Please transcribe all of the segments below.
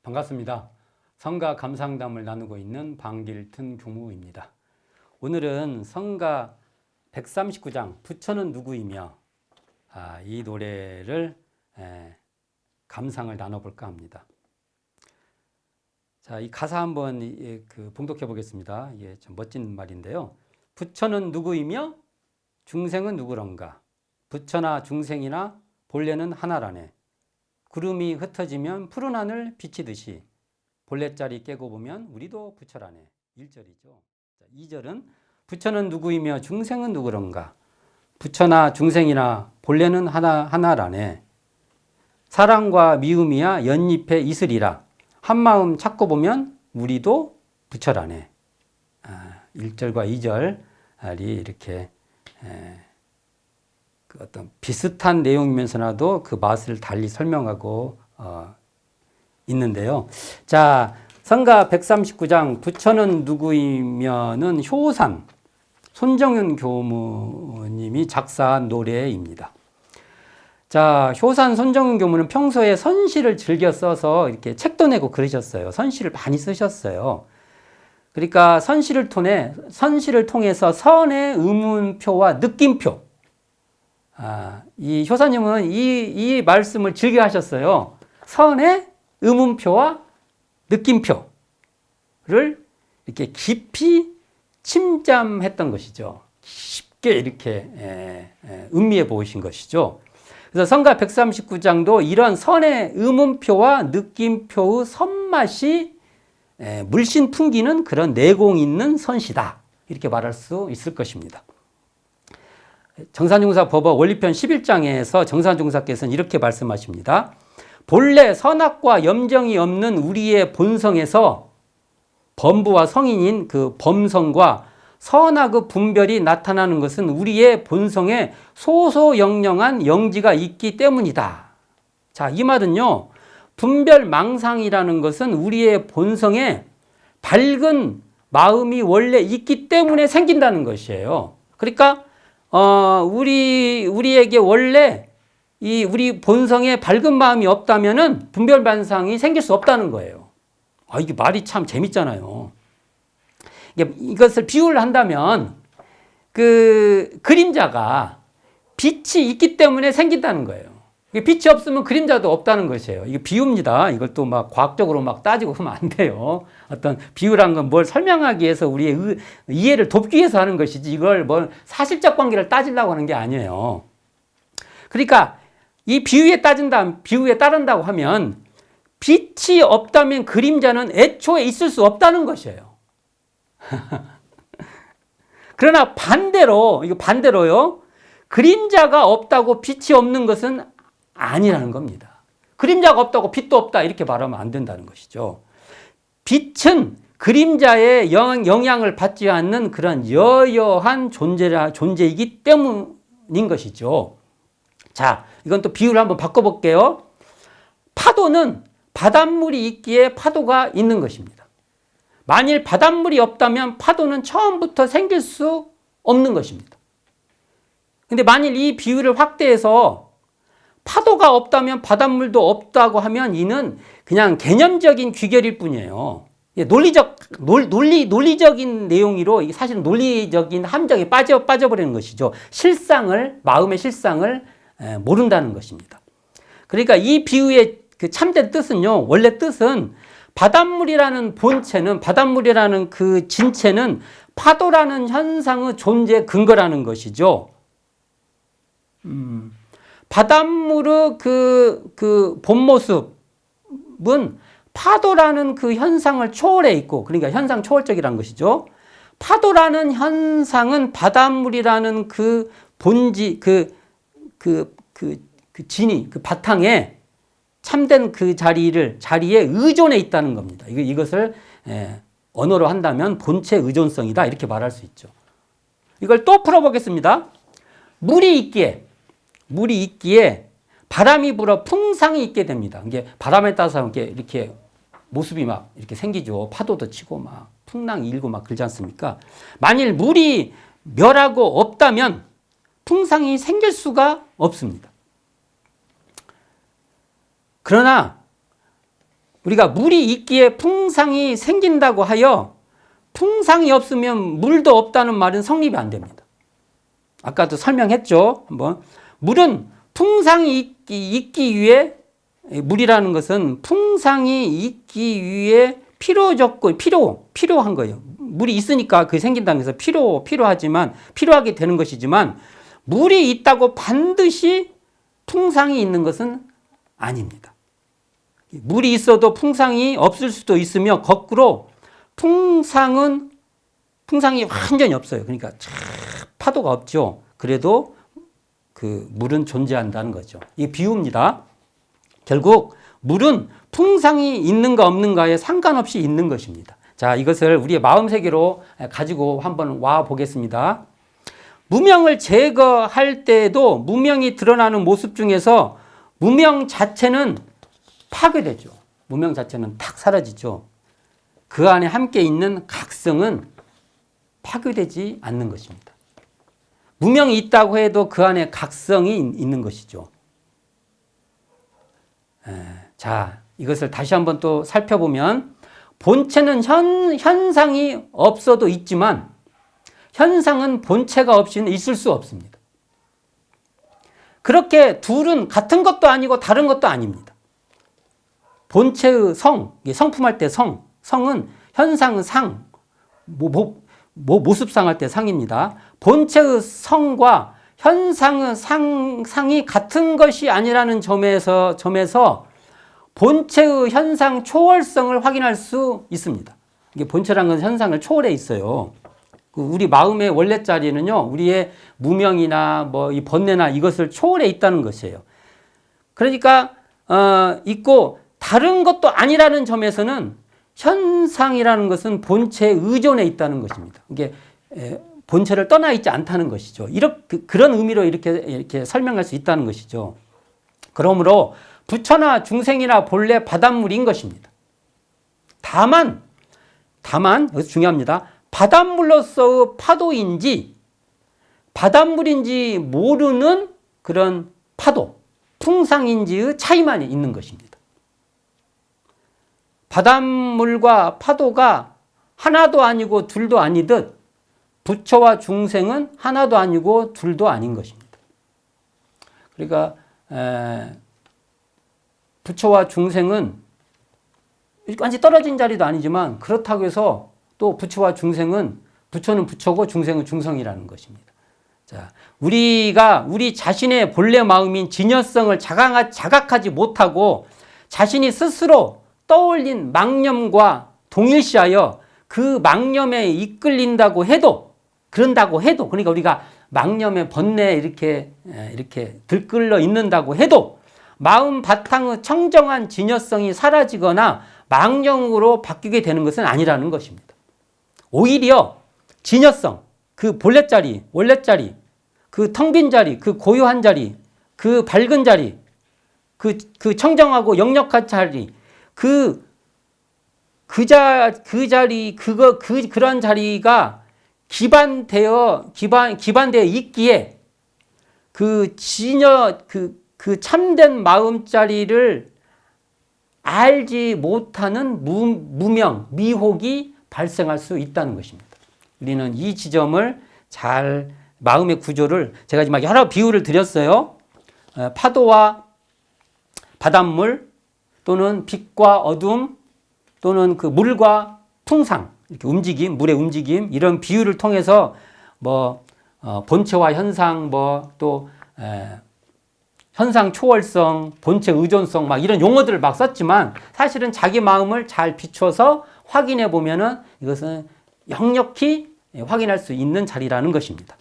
반갑습니다. 성가 감상담을 나누고 있는 방길튼 교무입니다. 오늘은 성가 139장 부처는 누구이며 이 노래를 감상을 나눠볼까 합니다. 자, 이 가사 한번 봉독해 보겠습니다. 이게 좀 멋진 말인데요. 부처는 누구이며 중생은 누구런가? 부처나 중생이나 본래는 하나라네. 구름이 흩어지면 푸른 하늘 비치듯이 본래자리 깨고 보면 우리도 부처라네. 1절이죠. 2절은 부처는 누구이며 중생은 누구런가? 부처나 중생이나 본래는 하나라네. 사랑과 미움이야 연잎에 이슬이라. 한마음 찾고 보면 우리도 부처라네. 1절과 2절이 이렇게 어떤 비슷한 내용이면서라도 그 맛을 달리 설명하고 있는데요. 자, 성가 139장 부처는 누구이며는 효산 손정윤 교무님이 작사한 노래입니다. 자, 효산 손정윤 교무는 평소에 선시를 즐겨 써서 이렇게 책도 내고 그러셨어요. 선시를 많이 쓰셨어요. 그러니까 선시를 통해서 선의 의문표와 느낌표, 이 효사님은 이 말씀을 즐겨 하셨어요. 선의 의문표와 느낌표를 이렇게 깊이 침잠했던 것이죠. 쉽게 이렇게 음미해 보이신 것이죠. 그래서 성가 139장도 이런 선의 의문표와 느낌표의 선맛이 물씬 풍기는 그런 내공 있는 선시다. 이렇게 말할 수 있을 것입니다. 정산중사 법어 원리편 11장에서 정산중사께서는 이렇게 말씀하십니다. 본래 선악과 염정이 없는 우리의 본성에서 범부와 성인인 그 범성과 선악의 분별이 나타나는 것은 우리의 본성에 소소영령한 영지가 있기 때문이다. 자, 이 말은요, 분별망상이라는 것은 우리의 본성에 밝은 마음이 원래 있기 때문에 생긴다는 것이에요. 그러니까 우리에게 원래 우리 본성에 밝은 마음이 없다면은 분별반상이 생길 수 없다는 거예요. 이게 말이 참 재밌잖아요. 이것을 비유를 한다면 그 그림자가 빛이 있기 때문에 생긴다는 거예요. 빛이 없으면 그림자도 없다는 것이에요. 이게 비유입니다. 이걸 또 막 과학적으로 막 따지고 하면 안 돼요. 어떤 비유란 건 뭘 설명하기 위해서 우리의 이해를 돕기 위해서 하는 것이지 이걸 뭘 사실적 관계를 따지려고 하는 게 아니에요. 그러니까 이 비유에 따른다고 하면 빛이 없다면 그림자는 애초에 있을 수 없다는 것이에요. 그러나 반대로요. 그림자가 없다고 빛이 없는 것은 아니라는 겁니다. 그림자가 없다고 빛도 없다 이렇게 말하면 안 된다는 것이죠. 빛은 그림자의 영향을 받지 않는 그런 여여한 존재이기 때문인 것이죠. 자, 이건 또 비유를 한번 바꿔볼게요. 파도는 바닷물이 있기에 파도가 있는 것입니다. 만일 바닷물이 없다면 파도는 처음부터 생길 수 없는 것입니다. 근데 만일 이 비유를 확대해서 파도가 없다면 바닷물도 없다고 하면 이는 그냥 개념적인 귀결일 뿐이에요. 논리적인 내용으로 사실은 논리적인 함정에 빠져버리는 것이죠. 마음의 실상을 모른다는 것입니다. 그러니까 이 비유의 그 참된 뜻은요, 원래 뜻은 바닷물이라는 그 진체는 파도라는 현상의 존재 근거라는 것이죠. 바닷물의 그 본 모습은 파도라는 그 현상을 초월해 있고, 그러니까 현상 초월적이라는 것이죠. 파도라는 현상은 바닷물이라는 그 본지, 진이, 그 바탕에 참된 그 자리에 의존해 있다는 겁니다. 이것을 언어로 한다면 본체 의존성이다. 이렇게 말할 수 있죠. 이걸 또 풀어보겠습니다. 물이 있기에 바람이 불어 풍상이 있게 됩니다. 이게 바람에 따라서 이렇게 모습이 막 이렇게 생기죠. 파도도 치고 막 풍랑이 일고 막 그러지 않습니까? 만일 물이 멸하고 없다면 풍상이 생길 수가 없습니다. 그러나 우리가 물이 있기에 풍상이 생긴다고 하여 풍상이 없으면 물도 없다는 말은 성립이 안 됩니다. 아까도 설명했죠. 한번 물은 풍상이 있기 위해 물이라는 것은 풍상이 있기 위해 필요한 거예요. 물이 있으니까 그게 생긴다는 것은 필요하게 되는 것이지만 물이 있다고 반드시 풍상이 있는 것은 아닙니다. 물이 있어도 풍상이 없을 수도 있으며 거꾸로 풍상이 완전히 없어요. 그러니까 파도가 없죠. 그래도 그 물은 존재한다는 거죠. 이게 비유입니다. 결국 물은 풍상이 있는가 없는가에 상관없이 있는 것입니다. 자, 이것을 우리의 마음 세계로 가지고 한번 와 보겠습니다. 무명을 제거할 때에도 무명이 드러나는 모습 중에서 무명 자체는 파괴되죠. 무명 자체는 탁 사라지죠. 그 안에 함께 있는 각성은 파괴되지 않는 것입니다. 무명이 있다고 해도 그 안에 각성이 있는 것이죠. 자, 이것을 다시 한번 또 살펴보면 본체는 현상이 없어도 있지만 현상은 본체가 없이는 있을 수 없습니다. 그렇게 둘은 같은 것도 아니고 다른 것도 아닙니다. 본체의 성품할 때 성은 현상은 모습상할 때 상입니다. 본체의 성과 현상의 상이 같은 것이 아니라는 점에서 본체의 현상 초월성을 확인할 수 있습니다. 이게 본체라는 건 현상을 초월해 있어요. 우리 마음의 원래 자리는요, 우리의 무명이나 이 번뇌나 이것을 초월해 있다는 것이에요. 그러니까 있고 다른 것도 아니라는 점에서는 현상이라는 것은 본체에 의존해 있다는 것입니다. 이게 본체를 떠나 있지 않다는 것이죠. 그런 의미로 이렇게 설명할 수 있다는 것이죠. 그러므로 부처나 중생이나 본래 바닷물인 것입니다. 다만 여기서 중요합니다. 바닷물로서의 파도인지 바닷물인지 모르는 그런 파도, 풍상인지의 차이만 있는 것입니다. 바닷물과 파도가 하나도 아니고 둘도 아니듯 부처와 중생은 하나도 아니고 둘도 아닌 것입니다. 그러니까 부처와 중생은 완전히 떨어진 자리도 아니지만 그렇다고 해서 또 부처와 중생은 부처는 부처고 중생은 중성이라는 것입니다. 자, 우리가 우리 자신의 본래 마음인 진여성을 자각하지 못하고 자신이 스스로 떠올린 망념과 동일시하여 그 망념에 이끌린다고 해도 그러니까 우리가 망념의 번뇌에 이렇게 들끓어 있는다고 해도 마음 바탕의 청정한 진여성이 사라지거나 망념으로 바뀌게 되는 것은 아니라는 것입니다. 오히려 진여성, 그 본래 자리, 원래 자리, 그 텅 빈 자리, 그 고요한 자리, 그 밝은 자리, 그 청정하고 역력한 자리, 그런 자리가 기반되어 있기에 그 참된 마음자리를 알지 못하는 무명, 미혹이 발생할 수 있다는 것입니다. 우리는 이 지점을 마음의 구조를 제가 지금 여러 비유를 드렸어요. 파도와 바닷물 또는 빛과 어둠 또는 그 물과 풍상, 이렇게 물의 움직임 이런 비유를 통해서 본체와 현상 또 현상 초월성, 본체 의존성 이런 용어들을 막 썼지만 사실은 자기 마음을 잘 비춰서 확인해 보면은 이것은 역력히 확인할 수 있는 자리라는 것입니다.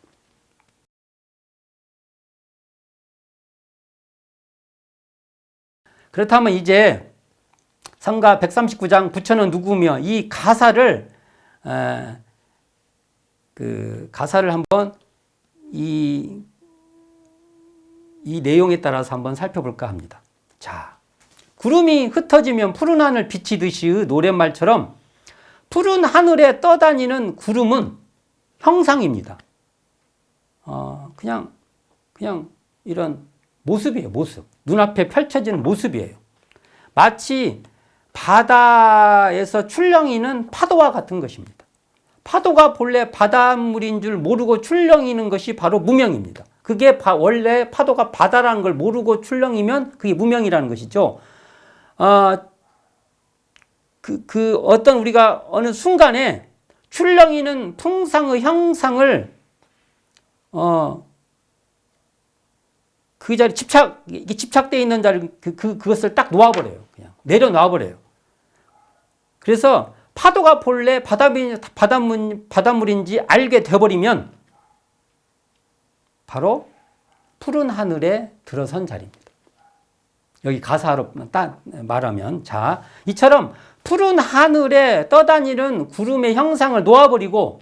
그렇다면 이제 성가 139장 부처는 누구며 이 가사를 한번 이 내용에 따라서 한번 살펴볼까 합니다. 자, 구름이 흩어지면 푸른 하늘 비치듯이의 노랫말처럼 푸른 하늘에 떠다니는 구름은 형상입니다. 그냥 이런 모습이에요, 모습. 눈앞에 펼쳐지는 모습이에요. 마치 바다에서 출렁이는 파도와 같은 것입니다. 파도가 본래 바닷물인 줄 모르고 출렁이는 것이 바로 무명입니다. 그게 원래 파도가 바다라는 걸 모르고 출렁이면 그게 무명이라는 것이죠. 어떤 우리가 어느 순간에 출렁이는 풍상의 형상을 그 자리 집착되어 있는 자리 그것을 딱 놓아버려요. 그냥 내려놔버려요. 그래서 파도가 본래 바닷물인지 알게 되어버리면 바로 푸른 하늘에 들어선 자리입니다. 여기 가사로 말하면, 자, 이처럼 푸른 하늘에 떠다니는 구름의 형상을 놓아버리고,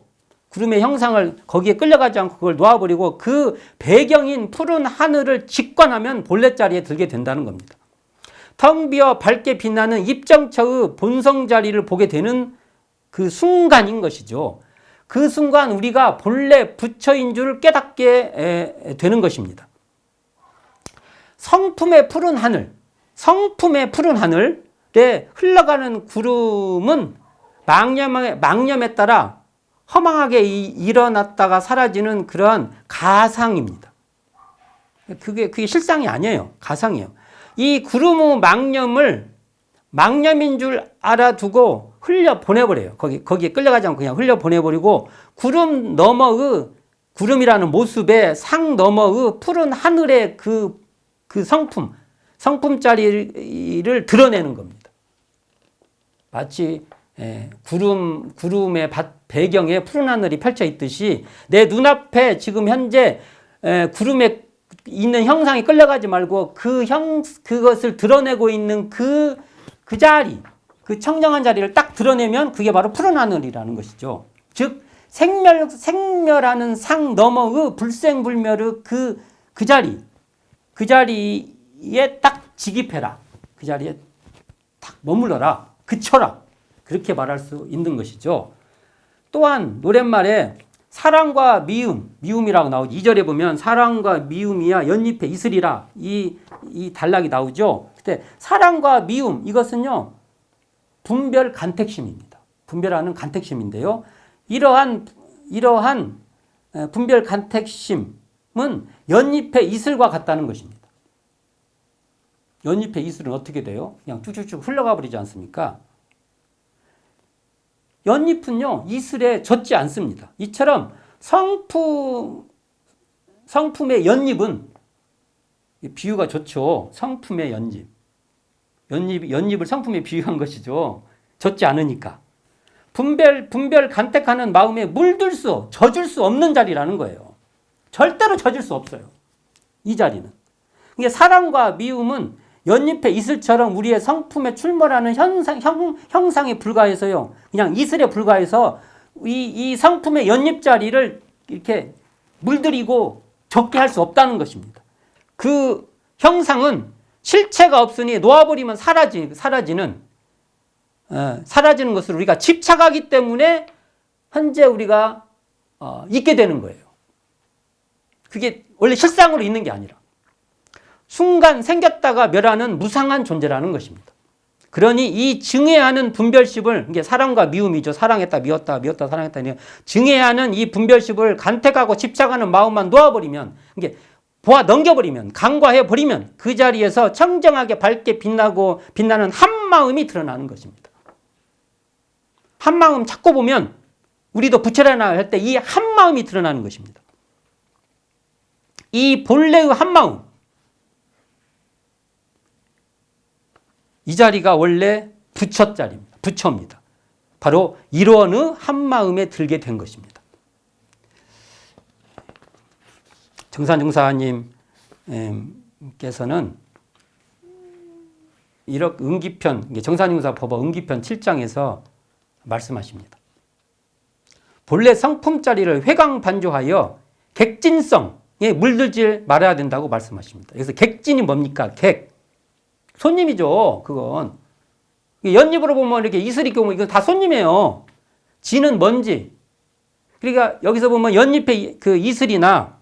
구름의 형상을 거기에 끌려가지 않고 그걸 놓아버리고 그 배경인 푸른 하늘을 직관하면 본래 자리에 들게 된다는 겁니다. 텅 비어 밝게 빛나는 입정처의 본성 자리를 보게 되는 그 순간인 것이죠. 그 순간 우리가 본래 부처인 줄 깨닫게 되는 것입니다. 성품의 푸른 하늘에 흘러가는 구름은 망념에 따라 허망하게 일어났다가 사라지는 그러한 가상입니다. 그게 실상이 아니에요. 가상이에요. 이 구름의 망념인 줄 알아두고 흘려보내버려요. 거기에 끌려가지 않고 그냥 흘려보내버리고 구름이라는 모습에 상 너머의 푸른 하늘의 그 성품자리를 드러내는 겁니다. 마치 구름의 배경에 푸른 하늘이 펼쳐 있듯이 내 눈앞에 지금 현재 구름에 있는 형상이 끌려가지 말고 그것을 드러내고 있는 그 자리, 그 청정한 자리를 딱 드러내면 그게 바로 푸른 하늘이라는 것이죠. 즉 생멸하는 상 너머의 불생불멸의 그 자리에 딱 직입해라. 그 자리에 딱 머물러라. 그쳐라. 그렇게 말할 수 있는 것이죠. 또한 노랫말에 사랑과 미움이라고 나오죠. 2절에 보면 사랑과 미움이야 연잎에 이슬이라 이 단락이 나오죠. 그때 사랑과 미움 이것은요 분별 간택심입니다. 분별하는 간택심인데요. 이러한 분별 간택심은 연잎의 이슬과 같다는 것입니다. 연잎의 이슬은 어떻게 돼요? 그냥 쭉쭉쭉 흘러가 버리지 않습니까? 연잎은요, 이슬에 젖지 않습니다. 이처럼 성품의 연잎은, 비유가 좋죠. 성품의 연잎. 연잎을 성품에 비유한 것이죠. 젖지 않으니까. 분별 간택하는 마음에 젖을 수 없는 자리라는 거예요. 절대로 젖을 수 없어요. 이 자리는. 이게 사랑과 미움은 연잎의 이슬처럼 우리의 성품에 출몰하는 형상에 불과해서요. 그냥 이슬에 불과해서 이 성품의 연잎 자리를 이렇게 물들이고 적게 할 수 없다는 것입니다. 그 형상은 실체가 없으니 놓아버리면 사라지는 것을 우리가 집착하기 때문에 현재 우리가 있게 되는 거예요. 그게 원래 실상으로 있는 게 아니라 순간 생겼다가 멸하는 무상한 존재라는 것입니다. 그러니 이 증해하는 분별심을, 이게 사랑과 미움이죠. 사랑했다, 미웠다, 미웠다, 사랑했다. 증해하는 이 분별심을 간택하고 집착하는 마음만 놓아버리면, 이게 넘겨버리면, 간과해버리면 그 자리에서 청정하게 밝게 빛나는 한 마음이 드러나는 것입니다. 한 마음 찾고 보면 우리도 부처라나 할 때 이 한 마음이 드러나는 것입니다. 이 본래의 한 마음, 이 자리가 원래 부처 자리입니다. 부처입니다. 바로 일원의 한 마음에 들게 된 것입니다. 정산증사님께서는 정산증사 법어 응기편 7장에서 말씀하십니다. 본래 성품 자리를 회광반조하여 객진성에 물들지 말아야 된다고 말씀하십니다. 그래서 객진이 뭡니까? 손님이죠, 그건. 연잎으로 보면 이렇게 이슬이 보면 이건 다 손님이에요. 진은 먼지. 그러니까 여기서 보면 연잎의 그 이슬이나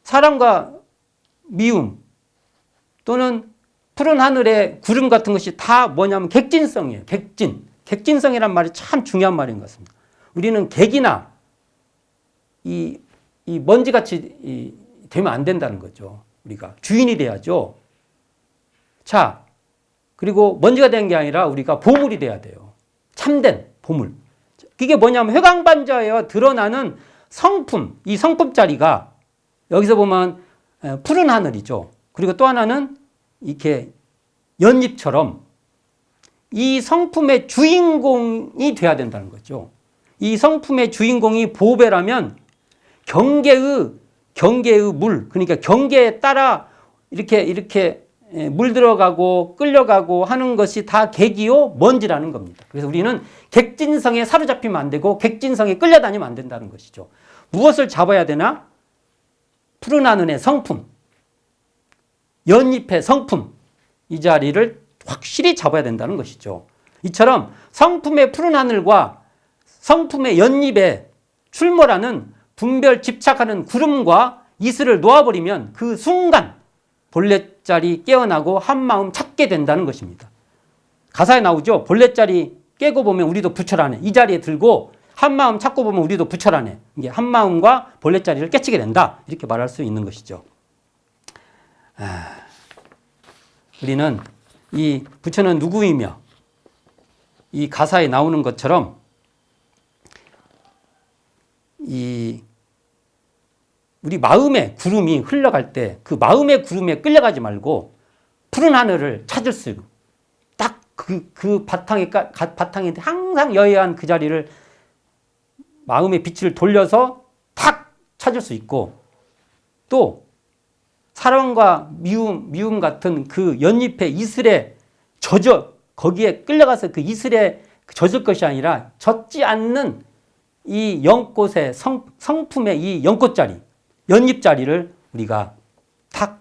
사랑과 미움 또는 푸른 하늘에 구름 같은 것이 다 뭐냐면 객진성이에요. 객진. 객진성이란 말이 참 중요한 말인 것 같습니다. 우리는 객이나 이 먼지같이 되면 안 된다는 거죠. 우리가 주인이 돼야죠. 자, 그리고 먼지가 되는 게 아니라 우리가 보물이 돼야 돼요. 참된 보물. 이게 뭐냐면 회광반자에 드러나는 성품, 이 성품짜리가 여기서 보면 푸른 하늘이죠. 그리고 또 하나는 이렇게 연잎처럼 이 성품의 주인공이 돼야 된다는 거죠. 이 성품의 주인공이 보배라면 경계의 물, 그러니까 경계에 따라 이렇게 물 들어가고 끌려가고 하는 것이 다 객이요 먼지라는 겁니다. 그래서 우리는 객진성에 사로잡히면 안 되고 객진성에 끌려다니면 안 된다는 것이죠. 무엇을 잡아야 되나? 푸른 하늘의 성품, 연잎의 성품, 이 자리를 확실히 잡아야 된다는 것이죠. 이처럼 성품의 푸른 하늘과 성품의 연잎에 출몰하는 분별 집착하는 구름과 이슬을 놓아버리면 그 순간 본래자리 깨어나고 한마음 찾게 된다는 것입니다. 가사에 나오죠. 본래자리 깨고 보면 우리도 부처라네. 이 자리에 들고 한마음 찾고 보면 우리도 부처라네. 이게 한마음과 본래자리를 깨치게 된다. 이렇게 말할 수 있는 것이죠. 우리는 이 부처는 누구이며 이 가사에 나오는 것처럼 우리 마음의 구름이 흘러갈 때 그 마음의 구름에 끌려가지 말고 푸른 하늘을 찾을 수 딱 그 바탕에 항상 여해한 그 자리를 마음의 빛을 돌려서 탁 찾을 수 있고 또 사랑과 미움 같은 그 연잎의 이슬에 거기에 끌려가서 그 이슬에 젖을 것이 아니라 젖지 않는 이 연꽃의 성품의 이 연꽃자리, 연잎자리를 우리가 탁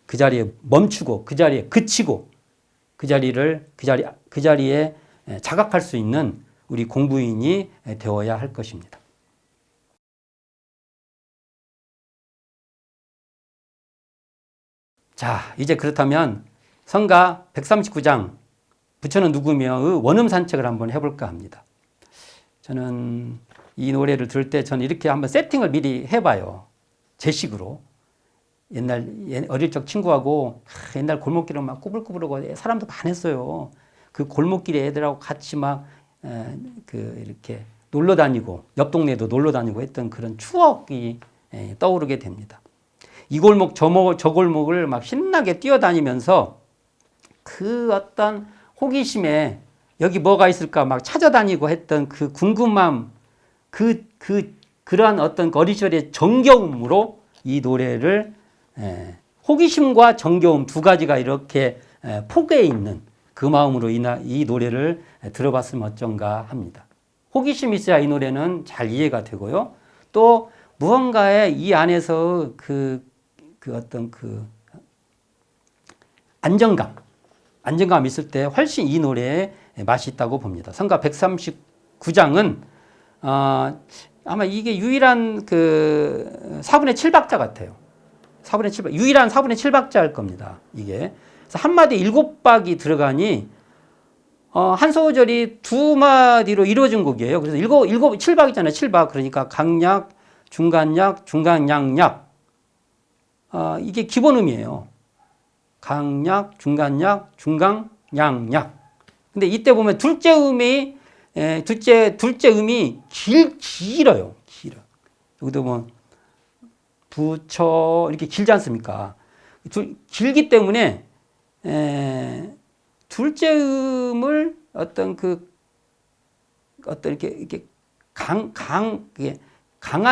그 자리에 멈추고 그 자리에 그치고 그 자리에 자각할 수 있는 우리 공부인이 되어야 할 것입니다. 자, 이제 그렇다면 성가 139장 부처는 누구며의 원음 산책을 한번 해볼까 합니다. 저는 이 노래를 들을 때 저는 이렇게 한번 세팅을 미리 해봐요. 제 식으로. 어릴 적 친구하고 옛날 골목길을 막 꾸불꾸불하고 사람도 많았어요. 그 골목길에 애들하고 같이 막 이렇게 놀러 다니고 옆 동네도 놀러 다니고 했던 그런 추억이 떠오르게 됩니다. 이 골목 저 골목을 막 신나게 뛰어다니면서 그 어떤 호기심에 여기 뭐가 있을까 막 찾아다니고 했던 그 궁금함, 그러한 어떤 어린 시절의 정겨움으로 이 노래를 호기심과 정겨움 두 가지가 이렇게 포개해 있는 그 마음으로 이 노래를 들어봤으면 어쩐가 합니다. 호기심이 있어야 이 노래는 잘 이해가 되고요. 또 무언가에 이 안에서 그 어떤 그 안정감 있을 때 훨씬 이 노래에 맛이 있다고 봅니다. 성가 139장은 아마 이게 유일한 그 4분의 7박자 같아요. 4분의 7박, 유일한 4분의 7박자일 겁니다. 이게. 그래서 한 마디에 7박이 들어가니 한 소절이 두 마디로 이루어진 곡이에요. 그래서 7박이잖아요. 7박. 그러니까 강약, 중간약, 중간양약. 이게 기본음이에요. 강약, 중간약, 중강양약. 근데 이때 보면 둘째 음이 길어요. 길어. 여기도 보면 부처 이렇게 길지 않습니까? 길기 때문에 둘째 음을 어떤 이렇게 강한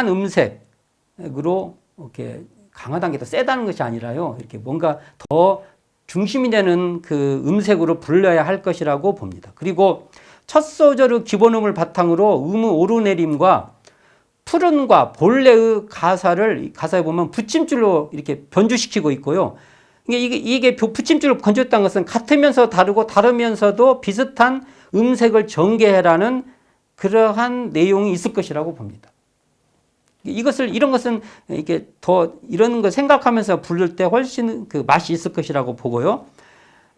음색으로 이렇게 강하다는 게 더 세다는 것이 아니라요. 이렇게 뭔가 더 중심이 되는 그 음색으로 불러야 할 것이라고 봅니다. 그리고 첫 소절의 기본음을 바탕으로 음의 오르내림과 푸른과 본래의 가사에 보면 붙임줄로 이렇게 변주시키고 있고요. 이게 붙임줄로 건졌다는 것은 같으면서 다르고 다르면서도 비슷한 음색을 전개해라는 그러한 내용이 있을 것이라고 봅니다. 이런 것은 이게 더 이런 거 생각하면서 부를 때 훨씬 그 맛이 있을 것이라고 보고요.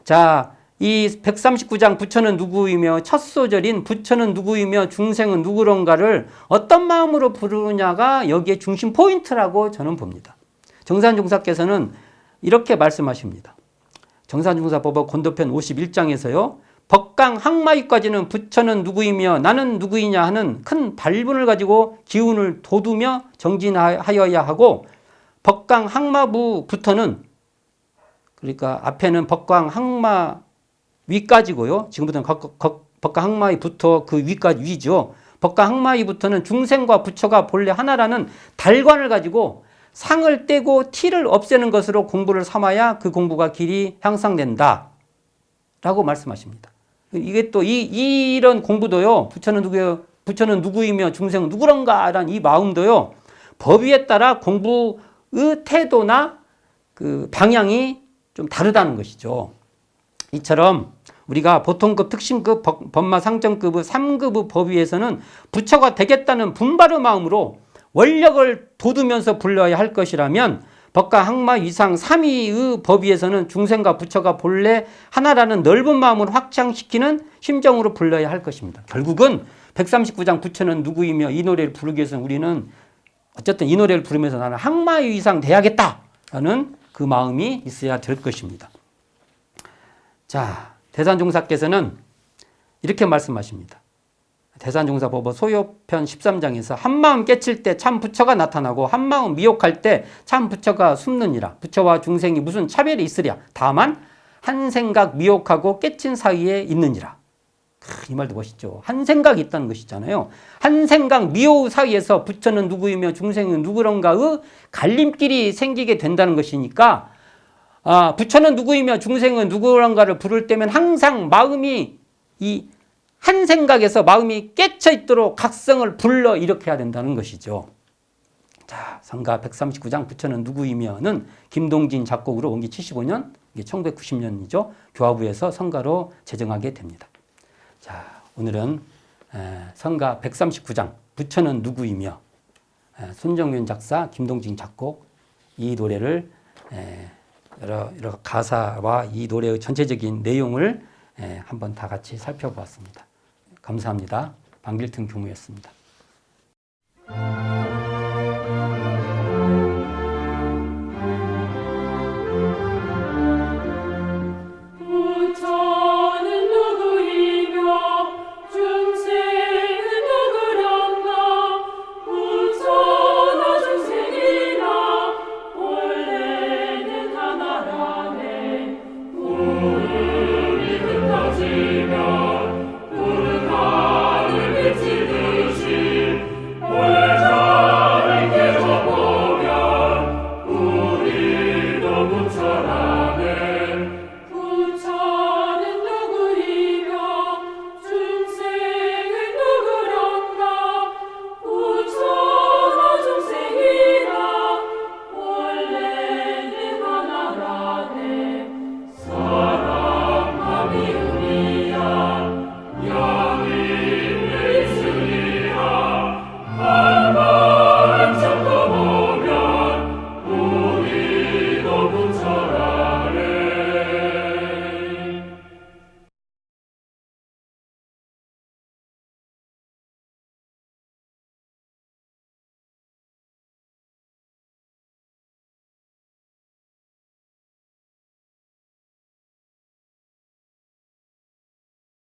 자, 이 139장 부처는 누구이며 첫 소절인 부처는 누구이며 중생은 누구런가를 어떤 마음으로 부르느냐가 여기에 중심 포인트라고 저는 봅니다. 정산종사께서는 이렇게 말씀하십니다. 정산종사법어 권도편 51장에서요. 법강 항마위까지는 부처는 누구이며 나는 누구이냐 하는 큰 발문을 가지고 기운을 돋우며 정진하여야 하고 법강 항마부부터는 그러니까 앞에는 법강 항마 위까지고요. 지금부터는 법강 항마위부터 그 위까지 위죠. 법강 항마위부터는 중생과 부처가 본래 하나라는 달관을 가지고 상을 떼고 티를 없애는 것으로 공부를 삼아야 그 공부가 길이 향상된다. 라고 말씀하십니다. 이게 또 이런 공부도요. 부처는 누구예요? 부처는 누구이며 중생은 누구런가? 라는 이 마음도요. 법위에 따라 공부의 태도나 그 방향이 좀 다르다는 것이죠. 이처럼 우리가 보통급, 특신급, 법마 상정급의 3급의 법위에서는 부처가 되겠다는 분발의 마음으로 원력을 돋우면서 불러야 할 것이라면 법과 항마 위상 3위의 법위에서는 중생과 부처가 본래 하나라는 넓은 마음을 확장시키는 심정으로 불러야 할 것입니다. 결국은 139장 부처는 누구이며 이 노래를 부르기 위해서는 우리는 어쨌든 이 노래를 부르면서 나는 항마 위상 돼야겠다라는 그 마음이 있어야 될 것입니다. 자, 대산종사께서는 이렇게 말씀하십니다. 대산종사법어 소요편 13장에서 한마음 깨칠 때 참 부처가 나타나고 한마음 미혹할 때 참 부처가 숨느니라. 부처와 중생이 무슨 차별이 있으랴. 다만 한 생각 미혹하고 깨친 사이에 있느니라. 이 말도 멋있죠. 한 생각이 있다는 것이잖아요. 한 생각 미혹 사이에서 부처는 누구이며 중생은 누구런가의 갈림길이 생기게 된다는 것이니까 부처는 누구이며 중생은 누구런가를 부를 때면 항상 마음이 이 한 생각에서 마음이 깨쳐 있도록 각성을 불러 일으켜야 된다는 것이죠. 자, 성가 139장 부처는 누구이며는 김동진 작곡으로 원기 75년, 이게 1990년이죠. 교화부에서 성가로 제정하게 됩니다. 자, 오늘은 성가 139장 부처는 누구이며 손정윤 작사, 김동진 작곡 이 노래를 여러 가사와 이 노래의 전체적인 내용을 한번 다 같이 살펴보았습니다. 감사합니다. 방길튼 교무였습니다.